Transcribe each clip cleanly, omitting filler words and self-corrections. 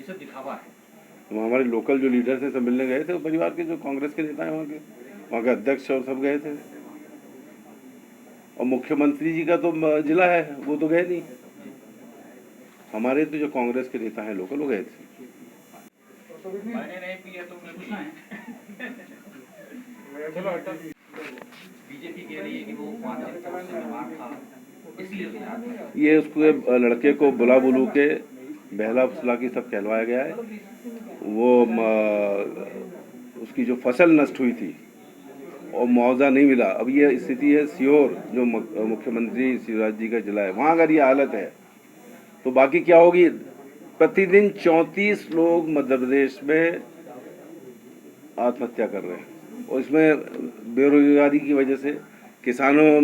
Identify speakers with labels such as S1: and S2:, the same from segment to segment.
S1: सिर्फ दिखावा है।
S2: हमारे लोकल जो लीडर थे सब मिलने गए थे, परिवार के जो कांग्रेस के नेता हैं वहाँ के अध्यक्ष और सब गए थे। और मुख्यमंत्री जी का तो जिला है, वो तो गए नहीं। हमारे तो जो कांग्रेस के नेता हैं लोकल, वो गए थे।
S1: मैंने नहीं पिया तो पूछना है। बीजेपी कह रही है कि वो 5 दिन से बीमार था, इसलिए उसने आत्महत्या की।
S2: ये उसके लड़के को बुला बुलू के बहला फुसला के सब कहलवाया गया है। वो उसकी जो फसल नष्ट हुई थी और मुआवजा नहीं मिला। अब ये स्थिति है सीहोर, जो मुख्यमंत्री शिवराज जी का जिला है, वहाँ अगर ये हालत है तो बाकी क्या होगी। प्रतिदिन 34 लोग मध्य प्रदेश में आत्महत्या कर रहे हैं और इसमें बेरोजगारी की वजह से किसानों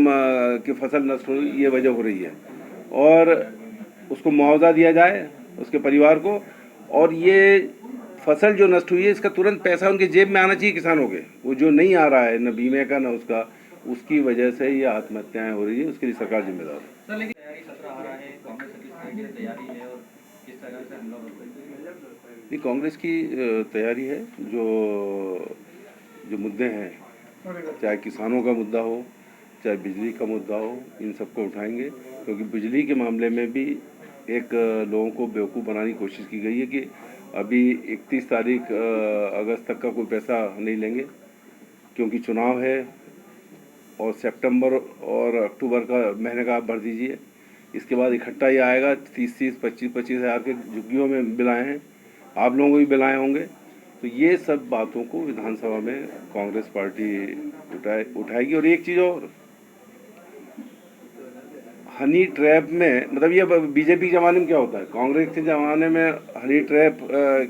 S2: की फसल नष्ट हो, ये वजह हो रही है। और उसको मुआवजा दिया जाए उसके परिवार को, और ये फसल जो नष्ट हुई है इसका तुरंत पैसा उनके जेब में आना चाहिए किसानों के। वो जो नहीं आ रहा है, न बीमे का न उसका, उसकी वजह से ये आत्महत्याएं हो रही है। उसके लिए सरकार जिम्मेदार है।
S1: सर लेकिन तैयारी 17 आ रहा है, कांग्रेस की किस तरह की तैयारी है और किस तरह से हमला होगा?
S2: ये कांग्रेस की तैयारी है। जो जो मुद्दे हैं, चाहे किसानों का मुद्दा हो, चाहे बिजली का मुद्दा हो, इन सबको उठाएंगे। क्योंकि बिजली के मामले में भी एक लोगों को बेवकूफ़ बनाने की कोशिश की गई है कि अभी 31 तारीख अगस्त तक का कोई पैसा नहीं लेंगे, क्योंकि चुनाव है। और सितंबर और अक्टूबर का महीने का आप भर दीजिए, इसके बाद इकट्ठा ही आएगा। 30-30, 25-25 हज़ार के झुग्गियों में बिल आए हैं, आप लोगों को भी बिल आए होंगे। तो ये सब बातों को विधानसभा में कांग्रेस पार्टी उठाएगी। और एक चीज़ और, हनी ट्रैप में, मतलब ये बीजेपी के ज़माने में क्या होता है, कांग्रेस के ज़माने में हनी ट्रैप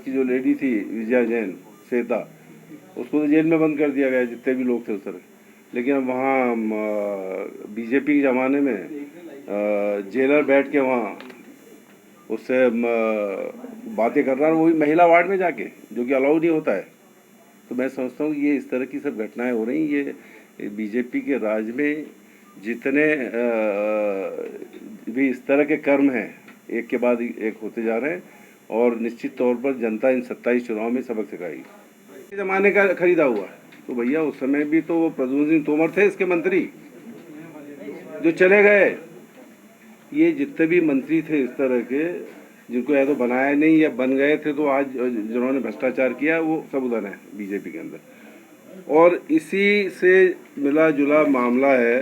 S2: की जो लेडी थी विजया जैन श्वेता, उसको तो जेल में बंद कर दिया गया, जितने भी लोग थे उस तरह। लेकिन अब वहाँ बीजेपी के ज़माने में जेलर बैठ के वहाँ उससे बातें कर रहा है, वो भी महिला वार्ड में जाके, जो कि अलाउ नहीं होता है। तो मैं समझता हूँ ये इस तरह की सब घटनाएं हो रही। ये बीजेपी के राज में जितने भी इस तरह के कर्म हैं, एक के बाद एक होते जा रहे हैं। और निश्चित तौर पर जनता इन 27 चुनाव में सबक सिखाएगी। जमाने का खरीदा हुआ है तो भैया, उस समय भी तो प्रद्युम्न सिंह तोमर थे इसके मंत्री, जो चले गए। ये जितने भी मंत्री थे इस तरह के, जिनको या तो बनाया नहीं या बन गए थे, तो आज जिन्होंने भ्रष्टाचार किया वो सब उधर हैं बीजेपी के अंदर। और इसी से मिला जुला मामला है।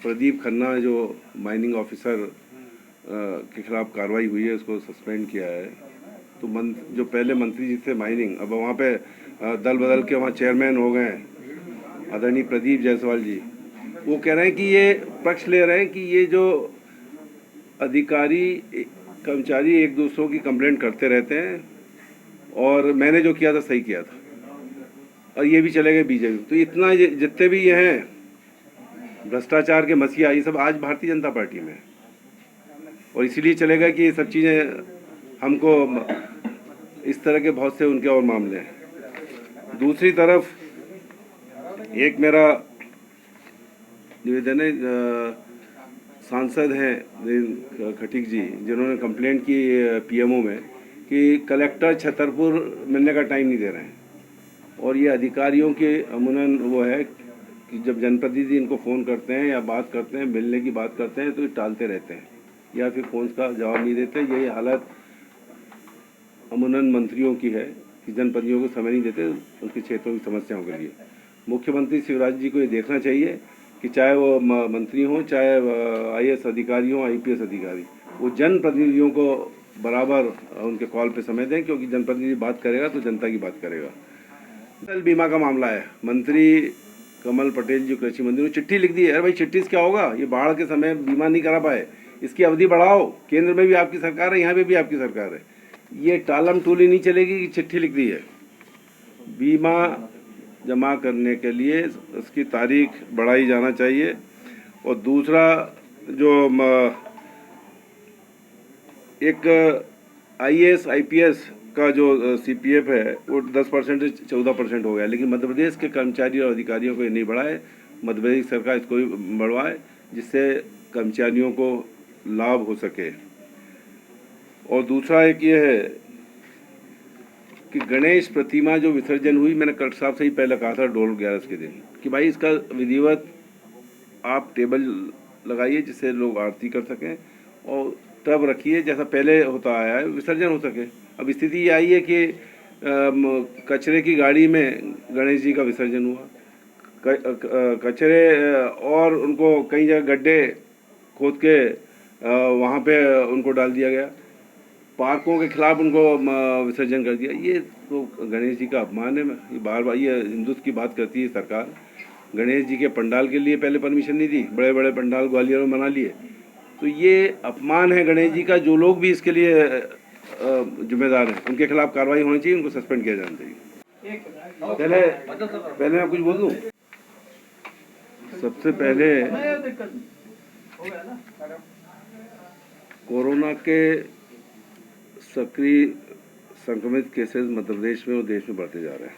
S2: प्रदीप खन्ना जो माइनिंग ऑफिसर के खिलाफ कार्रवाई हुई है, उसको सस्पेंड किया है। तो जो पहले मंत्री जी थे माइनिंग, अब वहाँ पे दल बदल के वहाँ चेयरमैन हो गए आदरणीय प्रदीप जायसवाल जी। वो कह रहे हैं कि ये पक्ष ले रहे हैं कि ये जो अधिकारी कर्मचारी एक दूसरों की कंप्लेंट करते रहते हैं और मैंने जो किया था सही किया था, और ये भी चले गए बीजेपी। तो इतना जितने भी ये हैं भ्रष्टाचार के मसीहा, ये सब आज भारतीय जनता पार्टी में है। और इसीलिए चले गए कि ये सब चीज़ें हमको, इस तरह के बहुत से उनके और मामले हैं। दूसरी तरफ एक मेरा निवेदन है, सांसद हैं खटीक जी, जिन्होंने कंप्लेंट की पीएमओ में कि कलेक्टर छतरपुर मिलने का टाइम नहीं दे रहे हैं। और ये अधिकारियों के अमूमन वो है कि जब जनप्रतिनिधि इनको फ़ोन करते हैं या बात करते हैं, मिलने की बात करते हैं, तो ये टालते रहते हैं या फिर फ़ोन का जवाब नहीं देते। यही हालत अमूमन मंत्रियों की है कि जनप्रतिनिधियों को समय नहीं देते उनके क्षेत्रों की समस्याओं के लिए। मुख्यमंत्री शिवराज जी को ये देखना चाहिए कि चाहे वो मंत्री हों, चाहे आईएएस अधिकारी हों, आईपीएस अधिकारी, वो जनप्रतिनिधियों को बराबर उनके कॉल पे समय दें, क्योंकि जनप्रतिनिधि बात करेगा तो जनता की बात करेगा। फसल बीमा का मामला है, मंत्री कमल पटेल जी कृषि मंत्री ने चिट्ठी लिख दी है। अरे भाई, चिट्ठी से क्या होगा, ये बाढ़ के समय बीमा नहीं करा पाए, इसकी अवधि बढ़ाओ। केंद्र में भी आपकी सरकार है, यहाँ पे भी आपकी सरकार है। ये टालम टूली नहीं चलेगी कि चिट्ठी लिख दी है। बीमा जमा करने के लिए उसकी तारीख बढ़ाई जाना चाहिए। और दूसरा, जो एक आईएएस आईपीएस का जो सीपीएफ है वो 10% से 14% हो गया, लेकिन मध्य प्रदेश के कर्मचारी और अधिकारियों को ये नहीं बढ़ाए। मध्य प्रदेश सरकार इसको भी बढ़वाए, जिससे कर्मचारियों को लाभ हो सके। और दूसरा एक ये है कि गणेश प्रतिमा जो विसर्जन हुई, मैंने कलेक्टर साहब से ही पहले कहा था डोल 11 के दिन कि भाई इसका विधिवत आप टेबल लगाइए जिससे लोग आरती कर सकें और तब रखिए जैसा पहले होता आया है, विसर्जन हो सके। अब स्थिति ये आई है कि कचरे की गाड़ी में गणेश जी का विसर्जन हुआ, कचरे और उनको कई जगह गड्ढे खोद के वहाँ पे उनको डाल दिया गया, पार्कों के खिलाफ उनको विसर्जन कर दिया। ये तो गणेश जी का अपमान है। ये बार बार ये हिंदुत्व की बात करती है सरकार। गणेश जी के पंडाल के लिए पहले परमिशन नहीं दी, बड़े बड़े पंडाल ग्वालियर में बना लिए, तो ये अपमान है गणेश जी का। जो लोग भी इसके लिए जिम्मेदार हैं उनके खिलाफ कार्रवाई होनी चाहिए, उनको सस्पेंड किया जाना चाहिए। पहले मैं कुछ बोल दूं। सबसे पहले कोरोना के सक्रिय संक्रमित केसेस मध्य प्रदेश में और देश में बढ़ते जा रहे हैं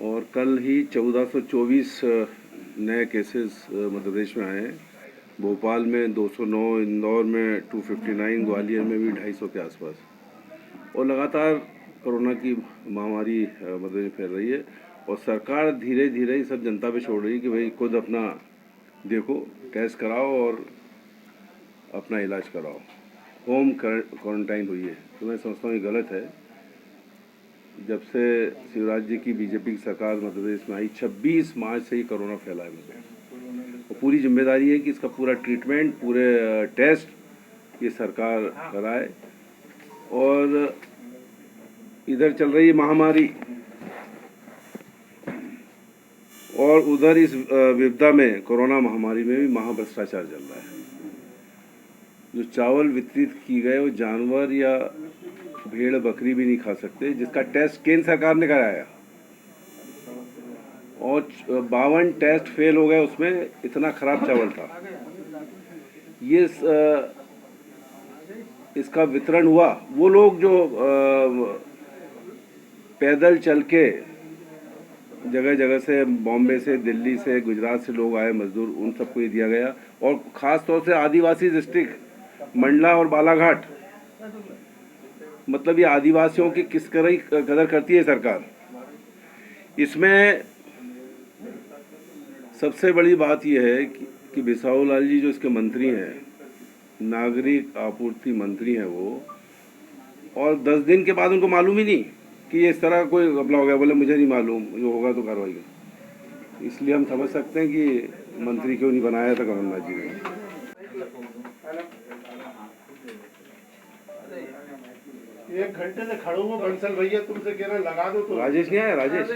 S2: और कल ही 1424 नए केसेस मध्य प्रदेश में आए हैं। भोपाल में 209, इंदौर में 259, ग्वालियर में भी 250 के आसपास। और लगातार कोरोना की महामारी मध्य प्रदेश में फैल रही है और सरकार धीरे धीरे ये सब जनता पे छोड़ रही है कि भाई खुद अपना देखो, टेस्ट कराओ और अपना इलाज कराओ, होम क्वारंटाइन हुई है। तो मैं समझता हूँ ये गलत है। जब से शिवराज जी की बीजेपी की सरकार मध्य प्रदेश में आई 26 मार्च से ही कोरोना फैला है और पूरी जिम्मेदारी है कि इसका पूरा ट्रीटमेंट, पूरे टेस्ट ये सरकार कराए। और इधर चल रही है महामारी और उधर इस विपदा में, कोरोना महामारी में भी महाभ्रष्टाचार चल रहा है। जो चावल वितरित की गए वो जानवर या भेड़ बकरी भी नहीं खा सकते, जिसका टेस्ट केंद्र सरकार ने कराया और 52 टेस्ट फेल हो गए उसमें, इतना खराब चावल था। ये इसका वितरण हुआ, वो लोग जो पैदल चल के जगह जगह से, बॉम्बे से, दिल्ली से, गुजरात से लोग आए मजदूर, उन सबको ये दिया गया। और ख़ास तौर से आदिवासी डिस्ट्रिक्ट मंडला और बालाघाट, मतलब ये आदिवासियों की किस तरह कदर करती है सरकार। इसमें सबसे बड़ी बात यह है कि बिसाहू लाल जी जो इसके मंत्री हैं, नागरिक आपूर्ति मंत्री हैं वो, और 10 दिन के बाद उनको मालूम ही नहीं कि ये इस तरह कोई घपला हो गया। बोले मुझे नहीं मालूम, जो होगा तो कार्रवाई हो। इसलिए हम समझ सकते हैं कि मंत्री क्यों नहीं बनाया था कमलनाथ जी ने।
S3: एक घंटे से खड़े हुए बंसल भैया, तुमसे कह रहे लगा दो तो।
S2: राजेश नहीं आया? राजेश